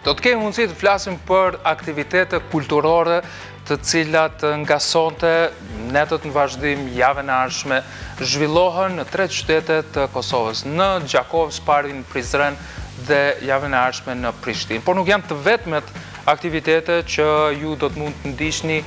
Do të kemi mundësi të flasim për aktivitete kulturore të cilat nga sonte netët në vazhdim javën e ardhshme zhvillohen në 3 qytete të Kosovës, në Gjakovë, Sparin, Prizren dhe javën e ardhshme në Prishtinë. Por nuk janë të vetmet aktivitete që ju do të mund të ndiqni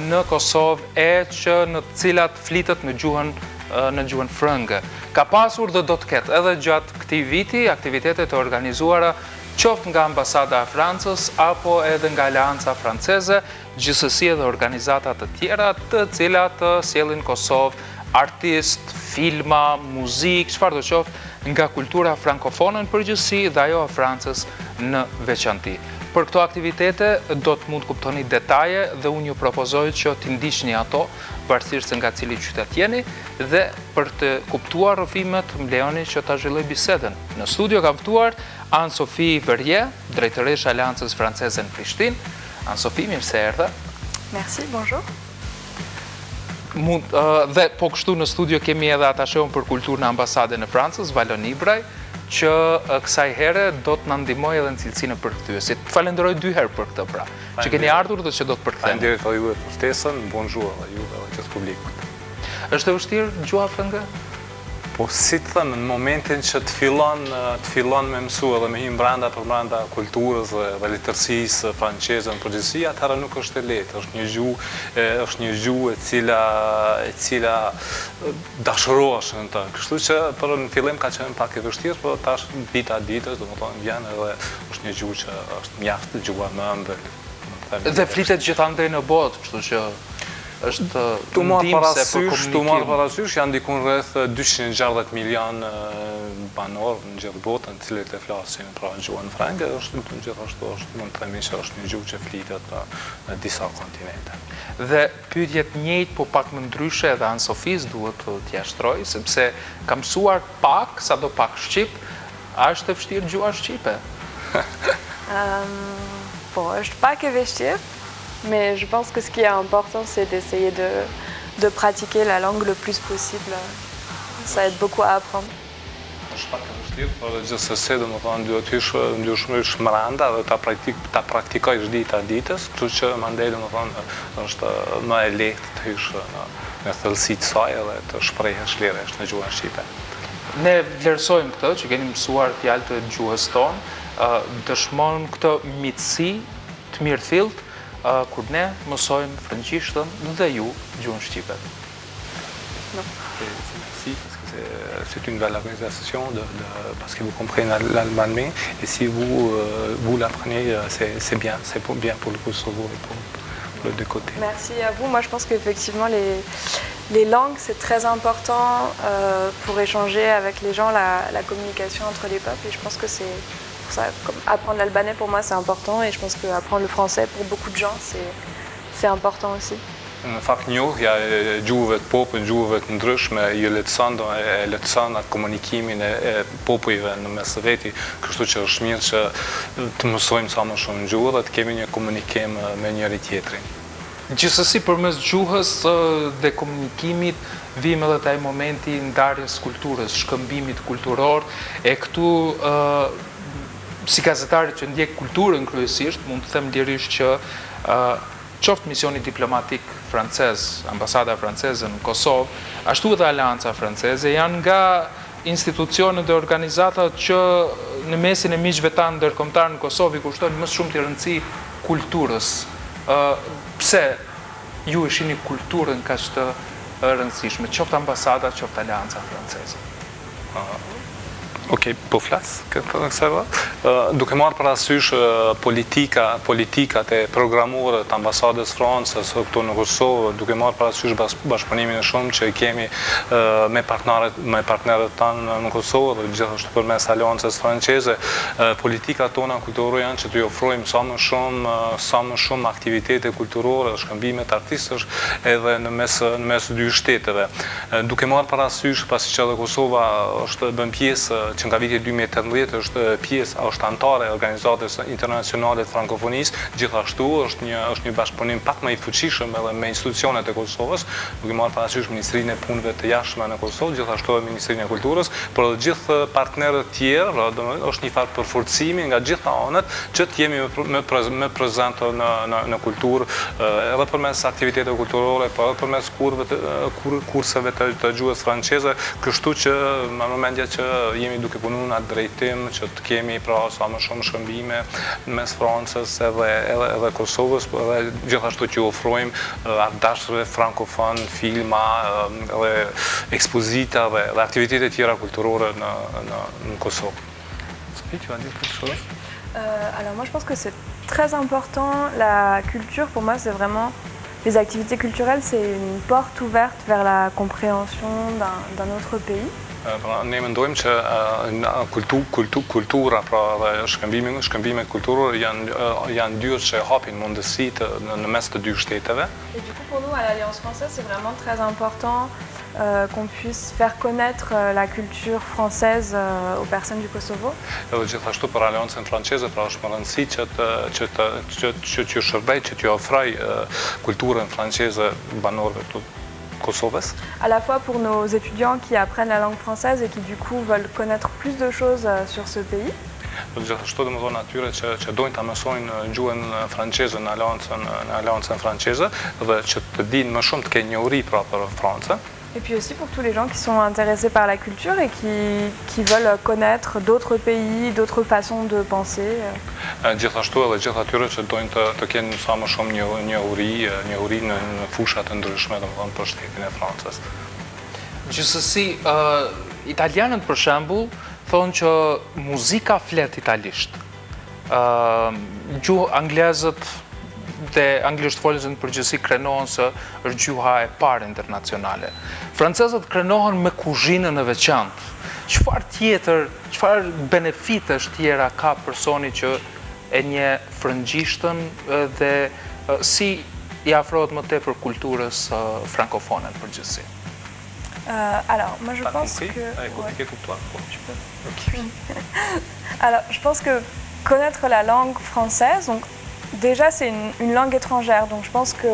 në Kosovë e që në të cilat flitet në gjuhën frëngë. Ka pasur dhe do të ketë edhe gjatë këtij viti aktivitete të organizuara qoftë nga ambasada e Francës apo edhe nga Aleanca Franceze, gjithsesi edhe organizata të tjera të cilat sjellin Kosovë artist, filma, muzikë, çfarë do qoftë nga kultura frankofone në përgjithësi dhe ajo e Francës në veçanti. Për këto aktivitete do të mund kuptoni detaje dhe unë ju propozoj që t'i ndiqni ato, pavarësisht se nga cili qytet jeni, dhe për të kuptuar rrëfimet më lejoni që ta zhvilloj bisedën. Në studio kam ftuar Anne-Sophie Verrier, drejtoresha e Aleancës Franceze në Prishtinë. Anne-Sophie, mirë se erdhe. Merci, bonjour. Dhe po kështu në studio kemi edhe atasheun për kulturën e ambasadën e Francës, Valon Ibraj, që kësaj here do të na ndihmojë edhe në cilësinë e përkthyesit. Falenderoj 2 herë për këtë pra, që keni ardhur dhe që do të përktheni. Faleminderit juve për ftesën, bonjour juve dhe gjithë publikut. Është e vështirë gjuha frënge? Po si të thënë, në momentin që të fillon me mësu edhe me hym brenda kulturës dhe letërsisë franceze në përgjithësi, atëherë nuk është e lehtë. Është një gjuhë e cila dashurohesh në të. Kështu që për në fillim ka qenë pak e vështirë, por tash dita ditës, domethënë vjen edhe është një gjuhë që është mjaft gjuha më e ëmbël. Dhe flitet gjithandej në botë, kështu që është Tu marrë parasysh, janë dikun rreth 260 milion banor në gjithë botën, të cilët e flasin pra gjuhën frënge, gjithashtu mund të themi që është një gjuhë që flitet në disa kontinente. Dhe pyetjet njëjtë, po pak më ndryshe edhe Anne-Sophie duhet t'ja shtroj, sepse ka mësuar pak, sado pak shqip, a është e vështirë gjuha shqipe? Po, është pak e vështirë. Mais je pense que ce qui est important, c'est d'essayer de pratiquer la langue le plus possible. Ça aide beaucoup à apprendre. Është pak e vështirë, por gjithsesi domethënë duhet hysh brenda dhe ta praktikojsh dita ditës, kështu që mandej domethënë është më e lehtë të hysh në thellësitë e saj dhe të shprehesh lirësht në gjuhën shqipe. Ne vlerësojmë këtë që keni mësuar fjalë të gjuhës tonë, dëshmon këtë mitësi të mirëfillt kur ne mësojmë frëngjishtën dhe ju gjuhën shqipe. Merci, parce que c'est une belle organisation, parce que vous comprenez l'allemand, et si vous l'apprenez, c'est bien pour le Kosovo et pour les deux côtés. Merci à vous. Moi, je pense qu'effectivement, les langues, c'est très important pour échanger avec les gens, la communication entre les peuples, et je pense que c'est pour ça, apprendre l'albanais pour moi c'est important et je pense qu'apprendre le français pour beaucoup de gens c'est important aussi. Në fakt njohja e gjuhëve të popujve, gjuhëve të ndryshme, ju lehtëson atë komunikimin e popujve në mes të veti, kështu që është mirë që të mësojmë sa më shumë gjuhë dhe të kemi një komunikim me njëri tjetrin. Gjithsesi përmes gjuhës dhe komunikimit vim edhe taj momenti ndarjes kulturës, shkëmbimit kulturor, e këtu si gazetari që ndjek kulturën kryesisht, mund të them lirisht që qoftë misioni diplomatik francez, ambasada franceze në Kosovë, ashtu edhe Aleanca Franceze, janë nga institucionet dhe organizatat që në mesin e miqve tanë ndërkombëtar në Kosovë i kushtojnë më shumë të rëndësi kulturës. Pse ju e shihni kulturën kaq të rëndësishme, qoftë ambasada, qoftë Aleanca Franceze? Okej, po flas, duke marrë parasysh politikat e programore të ambasadës Francës këtu në Kosovë, duke marrë parasysh bashkëpunimin e shumë që kemi me partnerët tanë në Kosovë dhe gjithashtu përmes Aleancës Franceze, politikat tona kulturore janë që të ofrojmë sa më shumë aktivitete kulturore, shkëmbime të artistësh edhe në mes dy shteteve. Duke marrë parasysh pasi që edhe Kosova është bën pjesë që nga viti 2018 është pjesë është antare e organizatës internacionale të frankofonisë, gjithashtu është një bashkëpunim pak më i fuqishëm edhe me institucionet e Kosovës, duke marrë parasysh Ministrinë e Punëve të Jashtme në Kosovë, gjithashtu edhe Ministrinë e Kulturës, por edhe gjithë partnerët tjerë, është një farë përforcimi nga gjitha anët që të jemi më prezente në kulturë, edhe përmes aktiviteteve kulturore, por edhe përmes kurseve të gjuhës franceze, kështu që në momentja që jemi duke punu në atë drejtim, që të kemi pra sa më shumë shëmbime mes Francës edhe Kosovës, edhe gjithashtu që ofrojmë ardashëve frankofon, filma, edhe ekspozita dhe aktivitete tjera kulturore në Kosovë. Sophie, tu vas dire quelque chose? Alors moi je pense que c'est très important, la culture pour moi c'est vraiment, les activités culturelles c'est une porte ouverte vers la compréhension d'un autre pays. Ne mendojmë që kultura, pra dhe shkëmbimet kulturore janë dyrë që hapin mundësitë në mes të dy shteteve. Et du coup pour nous à l'Alliance française c'est vraiment très important qu'on puisse faire connaître la culture française aux personnes du Kosovo. Edhe gjithashtu për Aleancën franceze, pra është më rëndësi që t'ju shërbej, që t'ju ofroj kulturën franceze banorëve të Kosovës. À la fois pour nos étudiants qui apprennent la langue française et qui du coup veulent connaître plus de choses sur ce pays. Gjithashtu dhe më thonë atyre që dojnë të mësojnë gjuhën franceze në Aleancën franceze dhe që të dinë më shumë të kenë njohuri pra për Francën. Et puis aussi pour tous les gens qui sont intéressés par la culture et qui veulent connaître d'autres pays, d'autres façons de penser. Gjithashtu edhe gjithë atyre që dojnë të kenë sa më shumë njohuri në fushat të ndryshme, domethënë për shtetin e Francës. Gjithsesi, italianët për shembull thonë që muzika flet italisht. Gjuhë anglezët dhe anglisht folësën përgjithësi krenohen se është gjuha e parë internacionale. Francezët krenohen me kuzhinën e veçantë. Çfarë benefitesh tjera ka personi që e nje frëngjishtën dhe si i afrohet më tepër kulturës frankofone në përgjithësi? Alors, moi je pense que... Alors, je pense que connaître la langue française, donc déjà c'est une langue étrangère, donc je pense que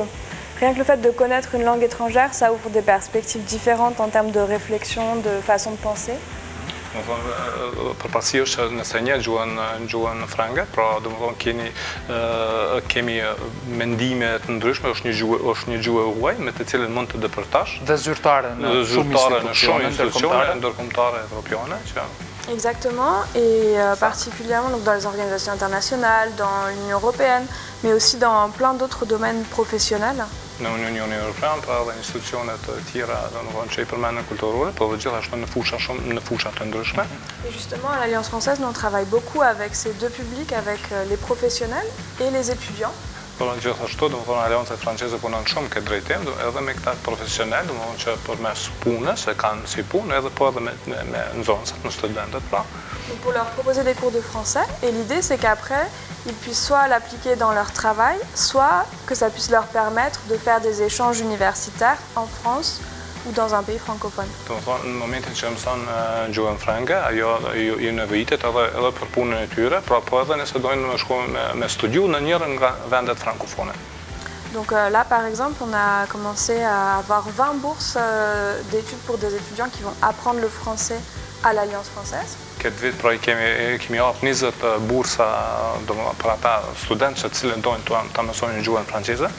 rien que le fait de connaître une langue étrangère, ça ouvre des perspectives différentes en termes de réflexion, de façon de penser. Përparësi është nëse një gjuhën frange, pra do më thonë kemi mendime të ndryshme, është një gjuhë huaj me të cilën mund të dëpërtash. Dhe zyrtare në shumë institucione ndërkombëtare evropiane. Exactement, et particulièrement donc, dans les organisations internationales, dans l'Union européenne, mais aussi dans plein d'autres domaines professionnels. Në Unionin Evropian, pra dhe institucionet të tjera që i përmendën kulturore, por dhe gjithashtu në fusha të ndryshme. Et justement, à l'Alliance française, nous on travaille beaucoup avec ces deux publics, avec les professionnels et les étudiants. Por gjithashtu, domethënë Aleanca franceze punon shumë këtë drejtim, edhe me këta profesional, domethënë që përmes punës e kanë si punë, edhe po edhe me nxënësat, në studentët pra. Pour leur proposer des cours de français, et l'idée c'est qu'après, ils puissent soit l'appliquer dans leur travail, soit que ça puisse leur permettre de faire des échanges universitaires en France ou dans un pays francophone. Në momentin që mëson gjuhën frange, ajo i nevojitet edhe për punën e tyre, pra po edhe nëse dojnë me shkojnë me studiu në njërin nga vendet frankofone. Donc là, par exemple, on a commencé à avoir 20 bourses d'études pour des étudiants qui vont apprendre le français à l'Alliance française. Këtë vit pra kemi hapë 20 bursa për ata studentë që cilën dojnë të mësojnë gjuhën franceze.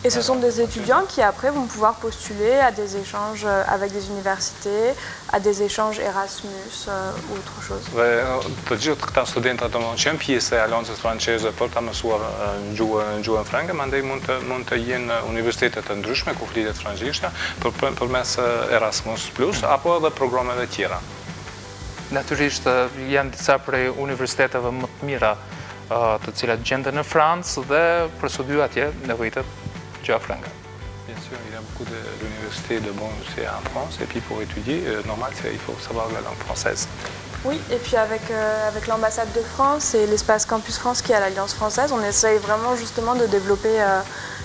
Et ce sont des étudiants qui après vont pouvoir postuler à des échanges avec des universités, à des échanges Erasmus ou autre chose. Dhe të gjithë këta studenta që janë pjesë e Aleancës franceze për ta mësuar gjuhën frange, mandej mund të jenë universitete të ndryshme ku flitet francishta përmes Erasmus Plus apo edhe programeve tjera. Natyrisht janë disa prej universiteteve më të mira të cilat gjenden në Francë dhe për studiu atje nevojitet gjuha frange. Bien sûr, il y a beaucoup d'universités de bons universités en France et puis pour étudier, normal, il faut savoir la langue française. Oui, et puis avec l'ambassade de France et l'espace Campus France qui est à l'Alliance française, on essaye vraiment justement de développer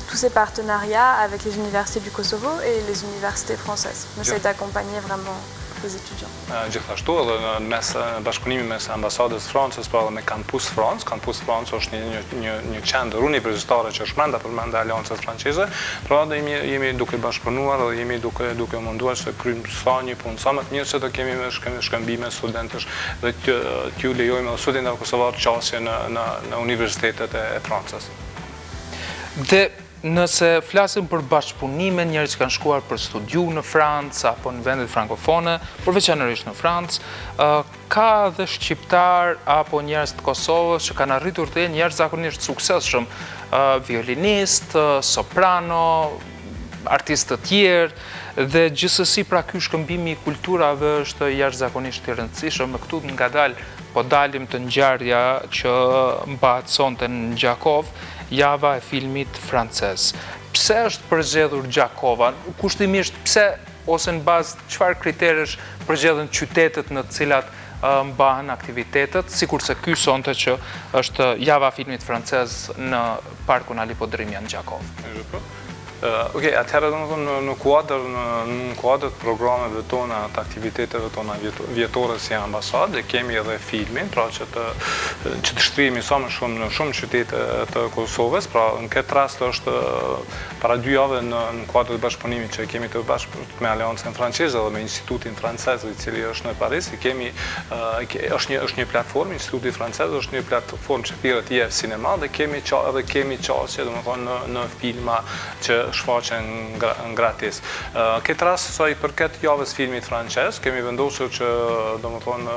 tous ces partenariats avec les universités du Kosovo et les universités françaises. On essaye d'accompagner vraiment aux étudiants. Gjithashtu edhe në mes bashkëpunimi mes ambasadës Francës pra edhe me Campus France. Campus France është një qendër universitare që është përmenda Aleancës Franceze, pra dhe jemi duke bashkëpunuar dhe jemi duke munduar se kryjmë sa një punë sa më të mirë që të kemi me shkëmbime studentësh dhe t'ju lejojmë edhe studentëve kosovar qasje në universitetet e Francës. Dhe nëse flasim për bashkëpunime, njerëz që kanë shkuar për studiu në Francë apo në vendet frankofone, përveçanërisht në Francë, ka dhe shqiptar apo njerëz të Kosovës që kanë arritur të jenë jashtëzakonisht suksesshëm, violinist, soprano, artistë të tjerë, dhe gjithsesi pra ky shkëmbimi i kulturave është jashtëzakonisht i rëndësishëm. Këtu ngadalë po dalim të ngjarja që mbahet sonte në Gjakov, java e filmit francez. Pse është përzgjedhur Gjakova? Kushtimisht pse ose në bazë çfarë kriterësh përzgjedhen qytetet në të cilat mbahen aktivitetet, sikurse ky sonte që është java e filmit francez në Parkun Ali Podrimja në Gjakov. Okej, atëherë në kuadër të programeve tona, të aktiviteteve tona vjetore si ambasadë, kemi edhe filmin, pra që të shtrihemi sa më shumë në shumë qytete të Kosovës, pra në këtë rast është para 2 javë në kuadër të bashkëpunimit që kemi të bashkë me Aleancën Franceze dhe me Institutin Francez, i cili është në Paris, është një platformë, Instituti Francez është një platformë që thirret IF Cinema dhe kemi qasje, domethënë në filma që shfaqen gratis. Këtë rast, sa i përket javës filmit francez, kemi vendosur që domethënë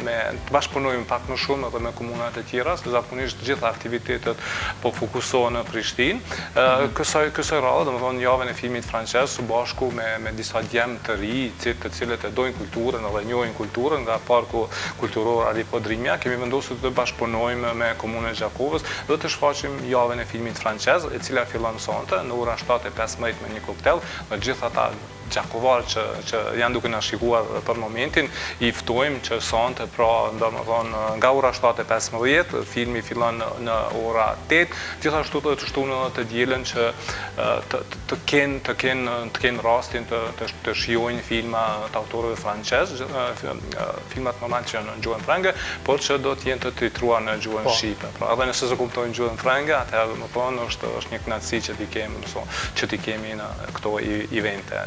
të bashkëpunojmë pak më shumë edhe me komunat e tjera, se zakonisht gjitha aktivitetet po fokusohen në Prishtinë. Kësaj radhe, domethënë javën e filmit francez së bashku me disa djemë të ri, të cilët e dojnë kulturën edhe njohin kulturën nga Parku Kulturor Ali Podrimja, kemi vendosur të bashkëpunojmë me komunën e Gjakovës dhe të shfaqim javën e filmit francez, e cila fillon sonte në ora 7:15 me një koktel, dhe gjithë ata gjakovarë që janë duke na shikuar për momentin, i ftojmë që sonte, pra nga ora 7:15, filmi fillon në ora 8, gjithashtu të shtunë të dielën që të kenë rastin të shijojnë filma të autorëve francez, filmat normal që në gjuhën franga, por që do të jenë të titruar në gjuhën shqipe. Pra edhe nëse se kuptojnë gjuhën franga, atëherë më thonë është një kënaqësi që t'i kemi në këto evente.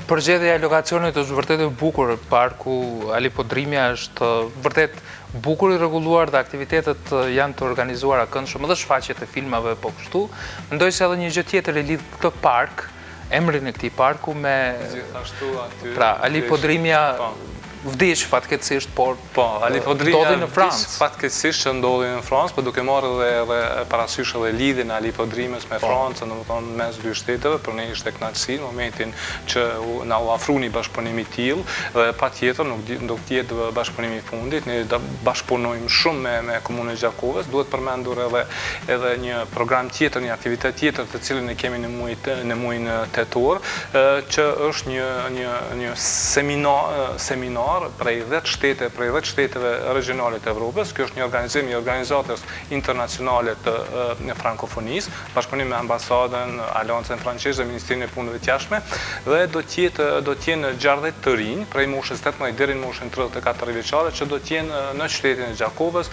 Përgjedhja e lokacionit është vërtet e bukur. Parku Ali Podrimja është vërtet bukur i rregulluar dhe aktivitetet janë të organizuara këndshëm, edhe shfaqjet e filmave po kështu. Mendoj se edhe një gjë tjetër e lidh këtë park, emrin e këtij parku me pra Ali Podrimja vdiq fatkeqësisht, por Ali Podrimja ndodhi në Francë. Fatkeqësisht që ndodhi në Francë, por duke marrë edhe parasysh edhe lidhjen e Ali Podrimës me Francën, domethënë mes dy shteteve, për ne ishte kënaqësi në momentin që na u ofruni bashkëpunimi i tillë, dhe patjetër nuk do të jetë bashkëpunimi i fundit, ne do bashkëpunojmë shumë me komunën e Gjakovës. Duhet përmendur edhe një program tjetër, një aktivitet tjetër të cilën e kemi në muajin tetor, që është një seminar prej 10 shteteve regionale të Evropës. Kjo është një organizim i organizatës internacionale të frankofonisë, bashkëpunim me ambasadën, Aleancën Franceze, Ministrinë e Punëve të Jashtme, dhe do të jenë 60 të rinj, prej moshës 18 deri në moshën 34 vjeçare, që do të jenë në qytetin e Gjakovës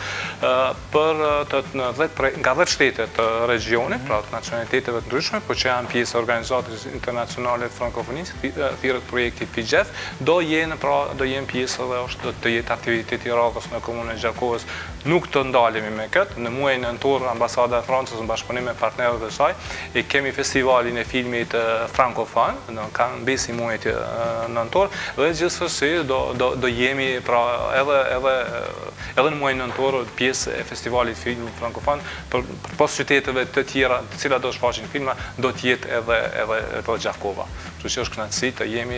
nga 10 shtete të regionit, pra të nacionaliteteve të ndryshme, por që janë pjesë e organizatës internacionale të frankofonisë, thirrët projekti FIGEF, do jenë pjesë dhe është të jetë aktiviteti i radhës në komunën e Gjakovës. Nuk të ndalemi me këtë. Në muajin nëntor, ambasada e Francës në bashkëpunim me partnerët e saj, e kemi festivalin e filmit frankofon, në mbesi muajit nëntor, dhe gjithsesi do jemi pra edhe në muajin nëntor pjesë e festivalit filmit frankofon, për pas qyteteve të tjera të cilat do shfaqin filma, do të jetë edhe Gjakova. Kështu që është kënaqësi të jemi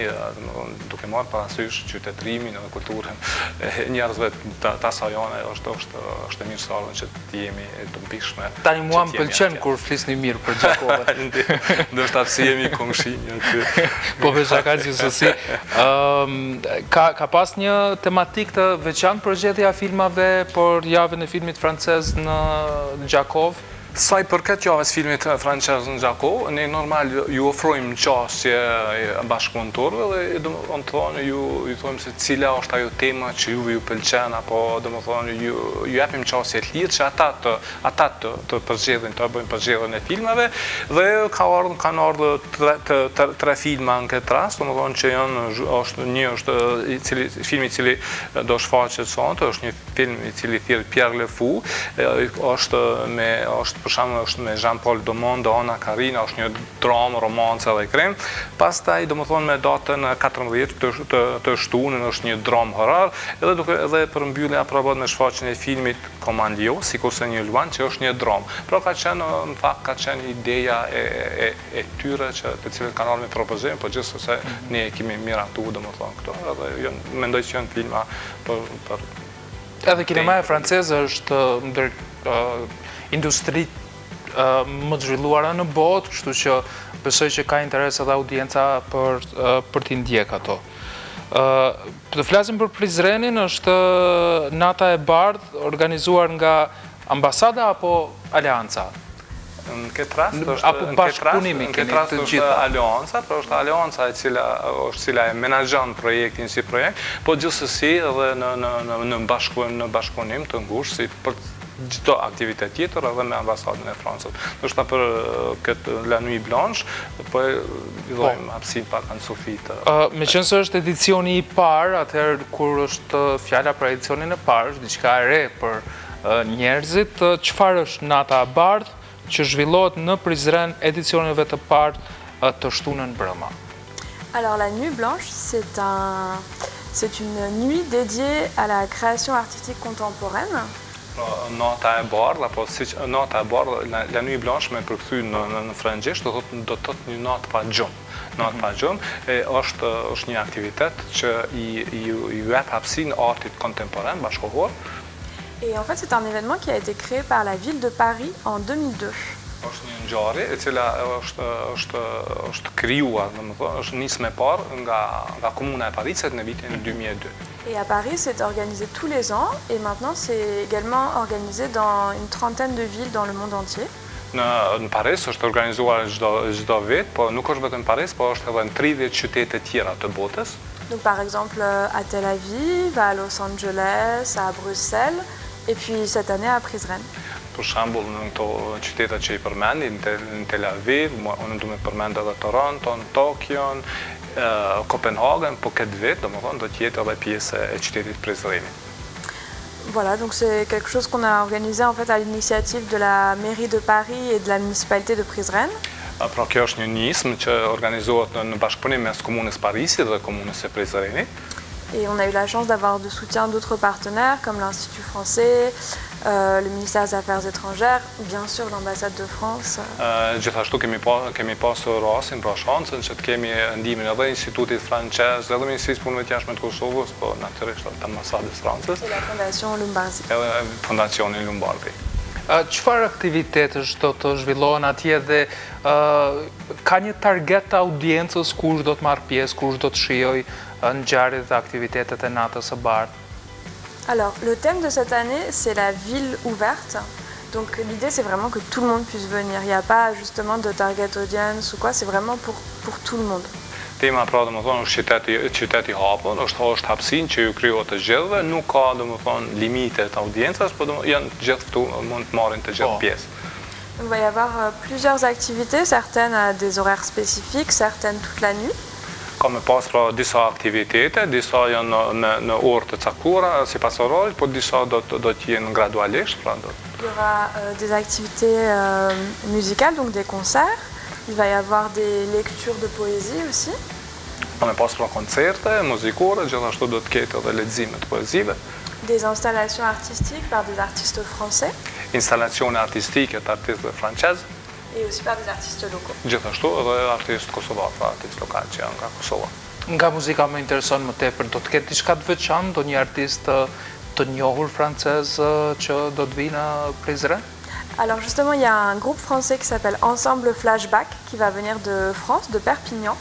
duke marrë parasysh qytetrimin dhe kulturën e njerëzve të asaj jone, është mirësardhën që të jemi të mbishme. Tani mua më pëlqen kur flisni mirë për Gjakovën. Ndoshta pse jemi komshinj aty. Po me shaka gjithsesi. Ka pas një tematik të veçantë përgjedhja e filmave për javën e filmit francez në Gjakov? Sa i përket javës filmit francez në Gjako, ne normal ju ofrojmë qasje bashkëpunëtorëve dhe domethënë thonë ju thonë se cila është ajo tema që juve ju pëlqen apo domethënë ju japim qasje të lirë që ata të përgjigjen, të bëjnë përgjigjen e filmave dhe kanë ardhur tre filma në këtë rast, domethënë që është filmi i cili do shfaqet sonte, është një film i cili thirr Pierre Le Fou, është për shembull është me Jean-Paul Domon, Ana Karina, është një dramë, romancë edhe krim. Pastaj domethënë me datën 14 të shtunën është një dramë horror, edhe për mbyllje aprobohet me shfaqjen e filmit Komandio, sikurse një luan që është një dramë. Pra në fakt ka qenë ideja e tyre të cilët kanë ardhur me propozim, por gjithsesi ne e kemi miratuar domethënë këto, edhe mendoj që janë filma për edhe kinemaja franceze është ndër industritë më të zhvilluara në botë, kështu që besoj që ka interes edhe audienca për t'i ndjek ato. Të flasim për Prizrenin, është Nata e Bardhë organizuar nga ambasada apo alianca? Në këtë rast është alianca, por është alianca e cila e menaxhon projektin si projekt, po gjithsesi edhe në bashkëpunim të ngushtë si për çdo aktivitet tjetër edhe me ambasadën e Francës. Ndoshta për këtë La Nuit Blanche, po i dhojmë hapësinë pak në Sofit. Meqense është edicioni i parë, atëherë kur është fjala për edicionin e parë, është diçka e re për njerëzit, çfarë është Nata e Bardhë që zhvillohet në Prizren edicioneve të parë të shtunën brëma? Alors la Nuit Blanche, c'est une nuit dédiée à la création artistique contemporaine. Nata e Bardhë, apo Nata e Bardhë, La Nuit Blanche me përkthy në francezisht, do të thotë një natë pa gjumë. Natë pa gjumë është një aktivitet që i jep hapësinë artit kontemporan bashkëkohor. Et en fait, c'est un événement qui a été créé par la ville de Paris en 2002. Është një ngjarje e cila është krijuar, domethënë, është nisë më parë nga komuna e Parisit në vitin 2002. Et à Paris, c'est organisé tous les ans et maintenant c'est également organisé dans une trentaine de villes dans le monde entier. Në Paris është organizuar çdo vit, po nuk është vetëm Paris, po është edhe në 30 qytete tjera të botës. Donc par exemple à Tel Aviv, à Los Angeles, à Bruxelles et puis cette année à Prizren. Për shembull në këto qytete që i përmendi, në Tel Aviv, unë do të përmend edhe Toronto, Tokion, Copenhagen, po këtë vit, domethënë do të jetë edhe pjesë e qytetit Prizrenit. Voilà, donc c'est quelque chose qu'on a organisé en fait à l'initiative de la mairie de Paris et de la municipalité de Prizren. Pra kjo është një nismë që organizohet në bashkëpunim mes komunës Parisit dhe komunës së Prizrenit. Et on a eu la chance d'avoir de soutien d'autres partenaires comme l'Institut français, le ministère des Affaires étrangères, bien sûr l'ambassade de France. Gjithashtu kemi pasur rastin, pra shansën që të kemi ndihmën edhe Institutit francez, edhe Ministrisë Punëve të Jashtme të Kosovës, po natyrisht edhe ambasadës franceze. Et la Fondation Lombardi. Edhe Fondacioni Lombardi. Çfarë aktivitetesh do të zhvillohen atje dhe ka një target të audiencës kush do të marrë pjesë, kush do të shijojë ngjarjet dhe aktivitetet e Natës së Bardhë? Alors, le thème de cette année, c'est la ville ouverte. Donc l'idée, c'est vraiment que tout le monde puisse venir. Il n'y a pas justement de target audience ou quoi, c'est vraiment pour tout le monde. Tema pra domethënë është qyteti hapur, është hapësinë që ju krijohet të gjithëve, nuk ka domethënë limite të audiencës, por janë të gjithë këtu mund të marrin të gjithë pjesë. Il va y avoir plusieurs activités, certaines à des horaires spécifiques, certaines toute la nuit. Ka me pas pra disa aktivitete, disa janë në orë të caktuara sipas orarit, por disa do të jenë gradualisht, pra do. Il y aura des activités musicales, donc des concerts. Il va y avoir des lectures de poésie aussi. Ka me pas pra koncerte muzikore, gjithashtu do të ketë edhe lexime të poezive. Des installations artistiques par des artistes français. Installacione artistike të artistëve francezë. Et aussi par des artistes locaux. Gjithashtu edhe artistë kosovar, pra artistë lokal që janë nga Kosova. Nga muzika më intereson më tepër, do të ketë diçka të veçantë, do një artist të njohur francez që do të vinë në Prizren? Alors justement, il y a un groupe français qui s'appelle Ensemble Flashback qui va venir de France, de Perpignan.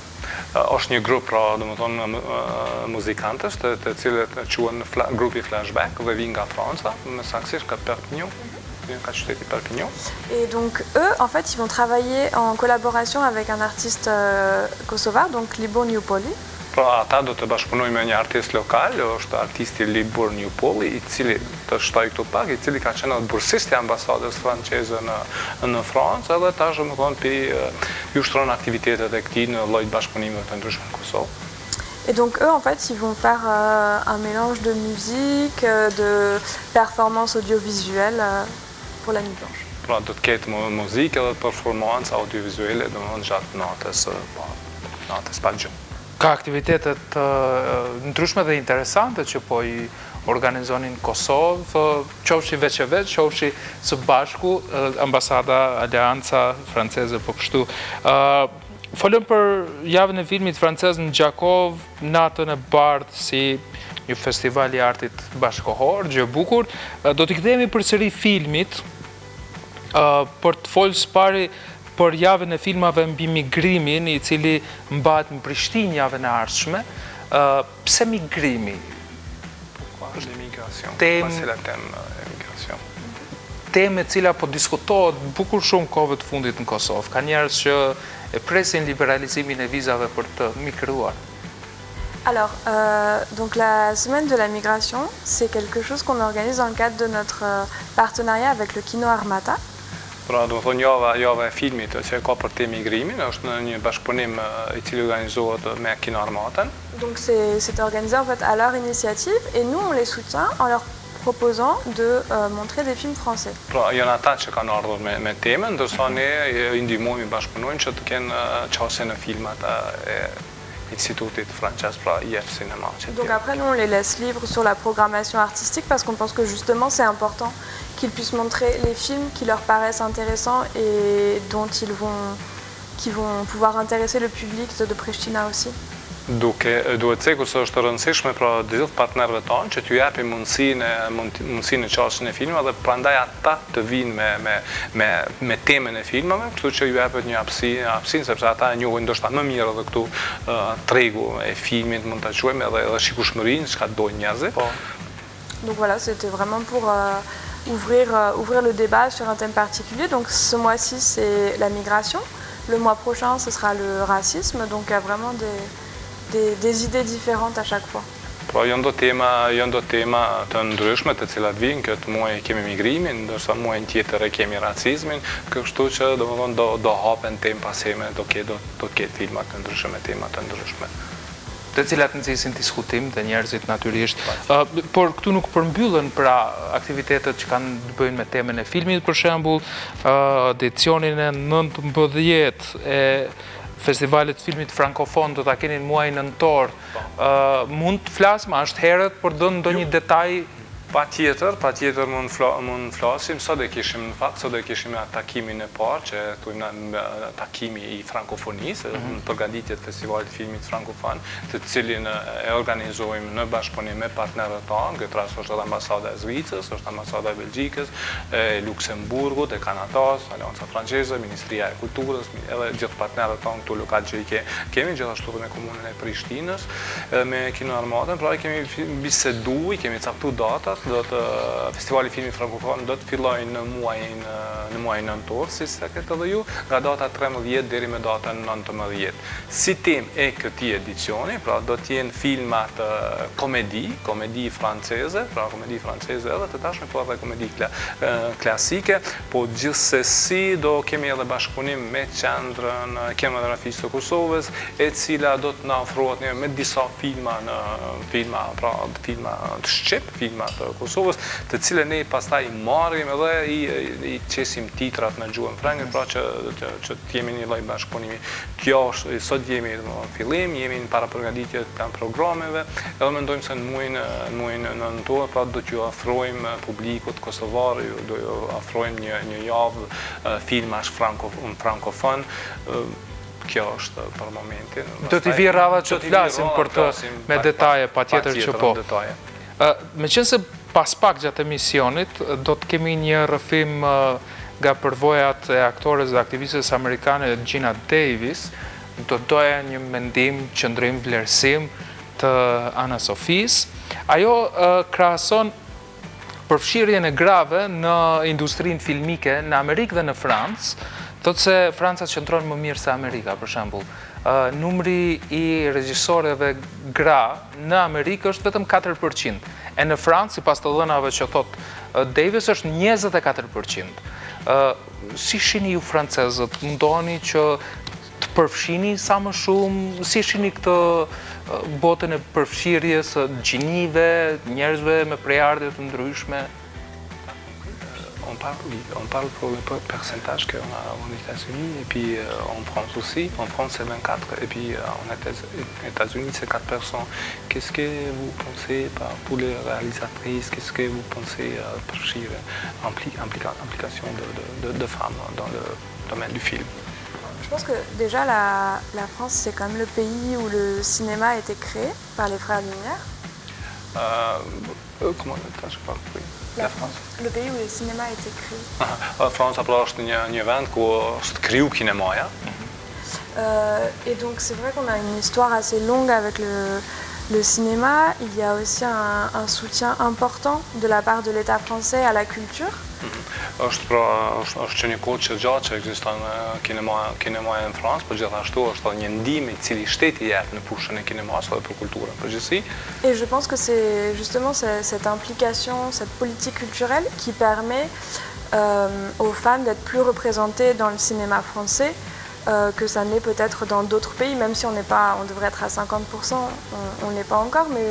Është një grup pra domethënë muzikantësh të cilët quhen grupi Flashback dhe vinë nga Franca, më saktësisht nga Perpignan. ka qyteti Perpignan. Et donc eux, en fait, ils vont travailler en collaboration avec un artiste kosovar, donc Libor Njupoli. Pra ata do të bashkëpunojnë me një artist lokal, është artisti Libor Njupoli, i cili të shtoj këtu pak, i cili ka qenë bursist i ambasadës franceze në Francë, edhe tash më thonë ju shtron aktivitetet e këtij në lloj bashkëpunimeve të ndryshme në Kosovë. Et donc eux, en fait, ils vont faire un mélange de musique, de performances audiovisuelles pour la Nuit Blanche. Pra do të ketë muzikë edhe performancë audiovisuale, domethënë gjatë natës pa gjë. Ka aktivitetet ndryshme dhe interesante që po i organizonin Kosovë, qofshi veç e veç, qofshi së bashku, ambasada, Aleanca franceze, po kështu. Folëm për javën e filmit francez në Gjakov, natën e bardhë si një festival i artit bashkohor, gjë e bukur. Do t'i kthehemi përsëri filmit për të folës pari për javën e filmave mbi migrimin, i cili mbahet në Prishtinë javën e ardhshme. Pse migrimi? Temë e cila po diskutohet bukur shumë kohëve të fundit në Kosovë. Ka njerëz që e presin liberalizimin e vizave për të migruar. Alors, donc la semaine de la migration, c'est quelque chose qu'on organise dans le cadre de notre partenariat avec le Kino Armata. Pra, do të thonë java e filmit që ka për temë migrimin, është në një bashkëpunim i cili organizohet me Kino Armatën. Donc c'est organisé en fait à leur initiative et nous on les soutient en leur proposant de montrer des films français. Pra, janë ata që kanë ardhur me temën, ndërsa ne i ndihmojmë, i bashkëpunojmë që të kenë qasje në filmat e Institutit français, pra IF Cinéma. Donc après, nous, on les laisse libres sur la programmation artistique parce qu'on pense que justement, c'est important qu'ils puissent montrer les films qui leur paraissent intéressants et qui vont pouvoir intéresser le public de Prishtina aussi. Duhet cekur se është rëndësishme pra gjithë partnerëve tanë që t'ju japi mundësinë e qasjen e filmave dhe prandaj ata të vinë me temën e filmave, kështu që ju japet një hapësinë sepse ata e njohin ndoshta më mirë edhe këtu tregu e filmit, mund ta quajmë edhe shikueshmërinë, çka dojnë njerëzit. Donc voilà, c'était vraiment pour ouvrir le débat sur un thème particulier. Donc ce mois-ci, c'est la migration. Le mois prochain, ce sera le racisme. Donc il y a vraiment des idées différentes à chaque fois. Pra janë do tema të ndryshme të cilat vinë, këtë muaj kemi migrimin, ndërsa muajin tjetër e kemi racizmin, kështu që do hapen temë paseme, do ketë filma të ndryshme, tema të ndryshme. Të cilat nxisin diskutim dhe njerëzit natyrisht. Por këtu nuk përmbyllen pra aktivitetet që kanë të bëjnë me temën e filmit, për shembull, edicionin e 19 e Festivalit filmit frankofon do ta keni në muajin nëntor. Mund të flasim, a është herët për ndonjë detaj? Patjetër mund flasim. Sot e kishim në fakt, sot e kishim takimin e parë që thujmë takimi i frankofonisë, në përgatitje të Festivalit filmit frankofon, të cilin e organizojmë në bashkëpunim me partnerët tanë, këtë rast është edhe ambasada e Zvicrës, është ambasada e Belgjikës, e Luksemburgut, e Kanadas, Aleanca franceze, Ministria e Kulturës, edhe gjithë partnerët tanë këtu lokal që i kemi, gjithashtu dhe me komunën e Prishtinës, me Kino Armatën, pra kemi bisedu, kemi caktuar datat. Festivali filmit frankofon do të fillojnë në muajin nëntor, si sa këtë edhe ju, nga data 13 deri me datën 19. Si temë e këtij edicioni, pra do të jenë filmat komedi franceze, edhe të tashme po edhe komedi klasike, po gjithsesi do kemi edhe bashkëpunim me qendrën kinematografisë të Kosovës, e cila do të na ofrohet me disa filma të shqip, filma të Kosovës, të cilën ne pastaj marrim edhe i qesim titrat në gjuhën frënge, pra që të jemi një lloj bashkëpunimi. Kjo është, sot jemi në fillim, jemi në parapërgatitje të programeve, edhe mendojmë se në muajin nëntor, pra do t'ju ofrojmë publikut kosovar, do ju ofrojmë një javë filmash frankofon. Kjo është për momentin. Do t'i vi rradha që të flasim për të me detaje, patjetër që po. Meqense pas pak gjatë emisionit, do të kemi një rrëfim nga përvojat e aktores dhe aktivistës amerikane Gina Davis, do doja një mendim, qëndrim, vlerësim të Ana Sofis. Ajo krahason përfshirjen e grave në industrinë filmike në Amerikë dhe në Francë, thotë se Franca qëndron më mirë se Amerika, për shembull. Numri i regjisorëve gra në Amerikë është vetëm 4%, e në Francë, sipas të dhënave që thotë Davis, është 24%. Si shihni ju francezët, mundoheni që të përfshini sa më shumë, si shihni këtë botën e përfshirjes së gjinive, njerëzve me prejardhje të ndryshme? On parle pour le pourcentage qu'on a aux États-Unis, et puis en France aussi. En France, c'est 24, et puis aux États-Unis, c'est 4%. Qu'est-ce que vous pensez pour les réalisatrices? Qu'est-ce que vous pensez pour l'implication de femmes dans le domaine du film? Je pense que déjà la France, c'est quand même le pays où le cinéma a été créé par les Frères Lumière. Comment je parle? La France. Le pays où le cinéma a été créé. Franca pra është një vend ku është kriju kinemaja. Et donc c'est vrai qu'on a une histoire assez longue avec le cinéma. Il y a aussi un soutien important de la part de l'État français à la culture. Është që një kohë që gjatë që ekziston kinemaja në Francë, por gjithashtu është një ndihmë i cili shteti jep në fushën e kinemas dhe për kulturën përgjithësi. Et je pense que c'est justement cette implication, cette politique culturelle qui permet aux femmes d'être plus représentées dans le cinéma français que ça n'est peut-être dans d'autres pays, même si on devrait être à 50%, on n'est pas encore, mais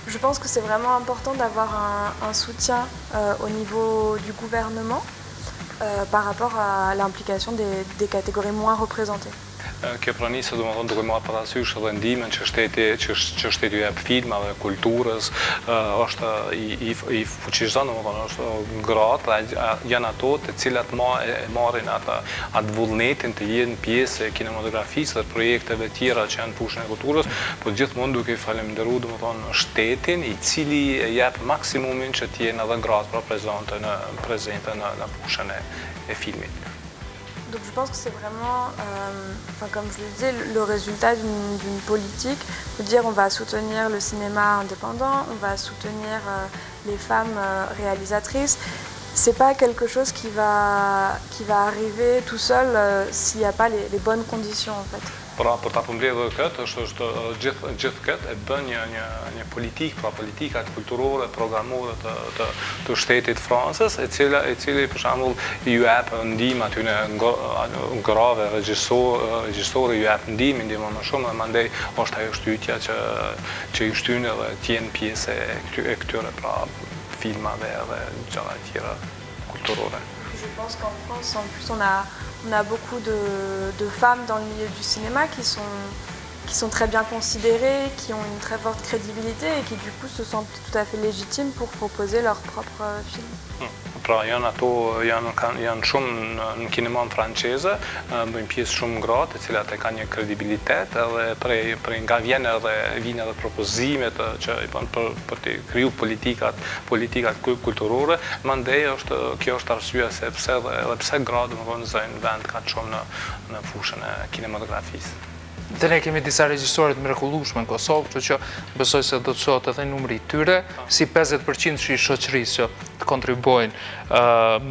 je pense que c'est vraiment important d'avoir un soutien au niveau du gouvernement par rapport à l'implication des catégories moins représentées. Kjo pranisë, do më thonë, duke marrë parasysh edhe ndihmën që shteti jep filmave, kulturës, është i fuqishëm, do më thonë, është gratë, janë ato të cilat marrin atë vullnetin të jenë pjesë e kinematografisë dhe projekteve tjera që janë fushën e kulturës, por gjithmonë duke i falenderuar, do më thonë, shtetin i cili jep maksimumin që të jenë edhe gratë prezente në fushën e filmit. Donc je pense que c'est vraiment, comme je le disais, le résultat d'une politique, de dire on va soutenir le cinéma indépendant, on va soutenir les femmes réalisatrices. C'est pas quelque chose qui va arriver tout seul s'il n'y a pas les bonnes conditions en fait. Pra, për ta përmbledhur këtë, është gjithë këtë e bën një politikë, pra politikat kulturore, programore të shtetit Francës, e cili për shembull ju jep ndihmë aty në grave regjisorë ju jep ndihmë më shumë, dhe mandej është ajo shtytja që ju shtyn edhe të jenë pjesë e këtyre pra filmave dhe gjëra tjera kulturore. Je pense qu'en France, en plus, on a beaucoup de femmes dans le milieu du cinéma qui sont très bien considérées, qui ont une très forte crédibilité et qui du coup se sentent tout à fait légitimes pour proposer leurs propres films. Pra janë shumë në kineman franceze, bëjnë pjesë shumë gratë, të cilat e kanë një kredibilitet, edhe nga vjen edhe propozimet që i bën për të kriju politikat kulturore, mandej kjo është arsyeja se pse gratë domethënë zëjnë vend kaq shumë në fushën e kinematografisë. Dhe ne kemi disa regjisorë të mrekullueshëm në Kosovë, kështu që besoj se do të çohet edhe numri i tyre, si 50% i shoqërisë që të kontribuojnë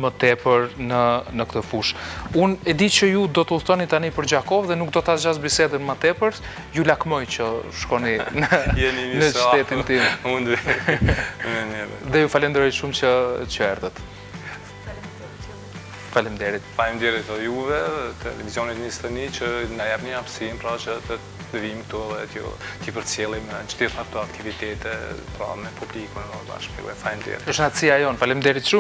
më tepër në këtë fushë. Unë e di që ju do të udhtoni tani për Gjakovë dhe nuk do ta zgjas bisedën më tepër, ju lakmoj që shkoni në shtetin tim. Dhe ju falenderoj shumë që erdhët. Faleminderit. Faleminderit edhe juve, televizionit 21 që na jep një hapësinë pra që të vim këtu dhe t'i përcjellim gjitha këto aktivitete pra me publikun bashkë. Faleminderit. Është natësia jonë. Faleminderit shumë.